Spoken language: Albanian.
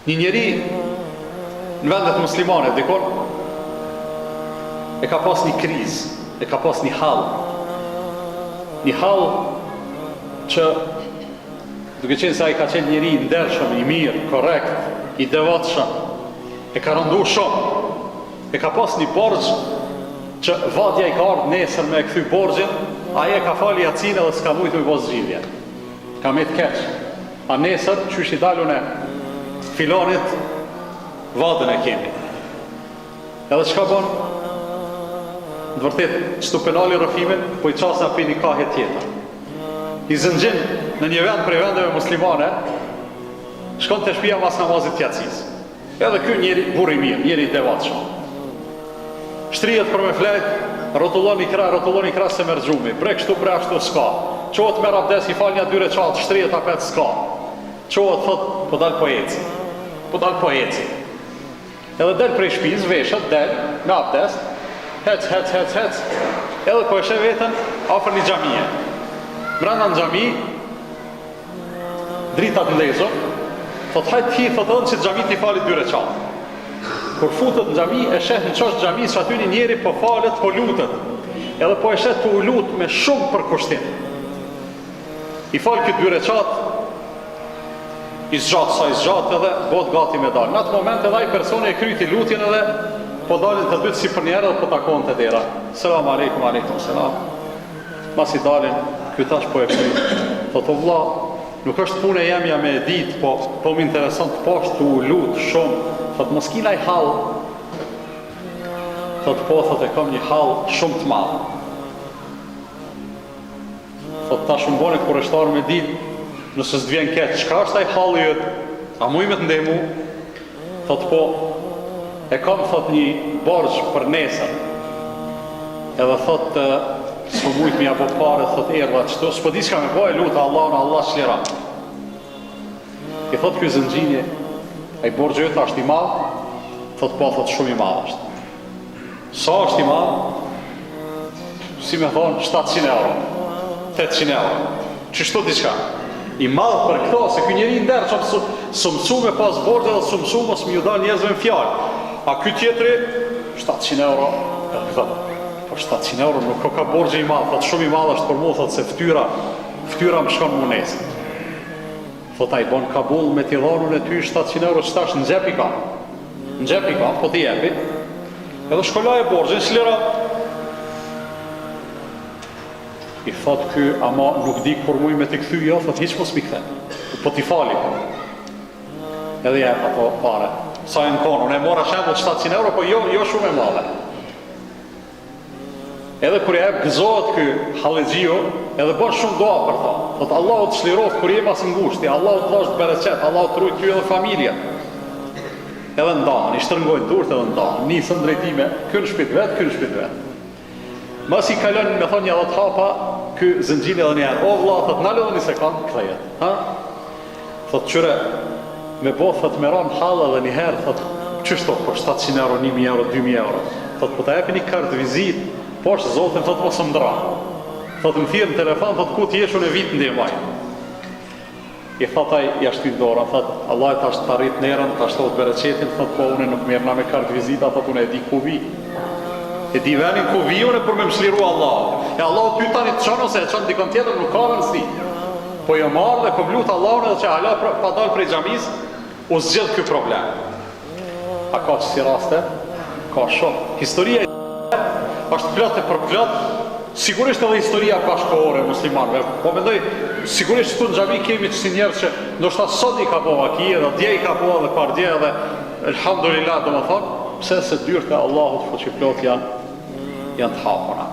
Një njeri në vendet muslimane dikon e ka pas një krizë, e ka pas një hall që duke qenë se ai ka qenë njeri i ndershëm, i mirë, korrekt, i devotshëm, e ka rëndu shumë, e ka pas një borxh që vadja i ka ardhur nesër me e kthy borxhin, ai e ka falë Yasin edhe s'ka mujt me bos zgjidhje. Ka me të keq. A nesër qysh i dalun e filonit vadën e kemi. Edhe çka bën? Në vërtet, çto penali rrëfimin, po i çasna për një kahje tjetër. I zënxhin në një vend prej vendeve muslimane, shkon te shtëpia pas namazit të Yasis. Edhe ky njeri burr i mirë, njeri i devotshëm. Shtrihet për me flet, rrotullon i krah se merr xhumi, bre kështu bre ashtu s'ka. Çohet merr abdes, i fal një 2 recat, shtrihet apet s'ka. Çohet thot, po dal po eci. Edhe del prej shtëpisë, veshet, del me abdes, hec. Edhe po e sheh veten afër një xhamie. Brenda në xhami, drita të lezur, thot hajt hi, thot edhe që xhamit i fali 2 recat. Kur futet në xhami, e sheh në çosh xhamis që aty një njeri po falet, po lutet. Edhe po e sheh të u lut me shumë përkushtim. I fal këtë 2 recat, i zgjat edhe bot gati me dal. Në atë moment edhe ai personi e kryti lutjen edhe po dalin të dytë si për njerë dhe po takon të dera. Selam aleikum, aleikum selam. Mas i dalin, ky tash po e kry. Thot o vlla, nuk është punë e jemja me e ditë, po më intereson të poshtë u lut shumë. Thot mos kina i hall. Thot po, thot e kam një hall shumë të madh. Thot tash më bone kurreshtar me ditë, nëse s'dvjen keq, çka është ai halli jot? A muj me të ndihmu? Thot po, e kam thot një borxh për nesër. Edhe thot s'po mujt mi apo pare, thot erdha çto, s'po di çka me bëj, luta Allahun, Allah çlira. I thot ky zënxhinje, ai borxhi jot është i madh? Thot po, thot shumë i madh është. Sa është i madh? Si me thon 700 euro, 800 euro. Çështo diçka. I madh për këto, se ky njeri i ndershëm s'u mësu me pas borxhe dhe s'u mësu mos më ju dal njerëzve në fjalë. A ky tjetri 700 euro. Po 700 euro nuk ka borxhe i madh, thot shumë i madh është për mua, thot se fytyra më shkon munesë. Thot ai bon kabull me t'i dhonun e ty 700 euro ç'tash në xhep i ka. Në xhep i ka, po t'i jepi. Edhe shkolaj e borxhin ç'lira. I thot ky, ama nuk di kur muj me t'i kthy, jo, thot hiç mos mi kthe. Po t'i fali. Edhe jep ato pare. Sa e në konë, unë e mora shembull 700 euro, po jo shumë e madhe. Edhe kur e gëzohet ky hallexhiu, edhe bën shumë dua për ta. Thot Allahu të çliroft kur je mas ngushti, Allahu të dhash bereqet, Allahu të ruaj ty edhe familjen. Edhe ndahen, i shtrëngojnë durt edhe ndahen, nisën drejtime, ky në shtëpi vet. Mas i kalon me thonë një 10 hapa, ky zënxhin edhe një herë, o vlla, thot na lëni një sekond, kthehet. Ha? Thot qyre me bo, thot me ran hall edhe një herë, thot çështë po 700 euro, 1000 euro, 2000 euro. Thot po ta jepi një kartë vizit, poshtë zotin, thot mos më ndra. Thot më thirr në telefon, thot ku ti jesh unë vit ndihmoj. I thot ai jashtë dora, thot Allah tash të arrit nerën, tash thot bereqetin, thot po unë nuk merrna me kartë vizita, thot unë e di ku vi. E di venin ku vi unë për me më shliru Allah. E Allah ty tani të çon ose e çon dikon tjetër nuk ka rëndësi. Po jo marr dhe kom lut Allahun edhe që hala pa dal prej xhamis, u zgjidh ky problem. A ka si raste? Ka shumë. Historia është plot e përplot. Sigurisht edhe historia bashkëkohore muslimanëve. Po mendoj sigurisht këtu në xhami kemi si njerëz që ndoshta sot i ka bëu vakije dhe dje i ka bëu edhe pardje edhe elhamdulillah domethënë pse se dyert e Allahut fuqiplot janë të hapura.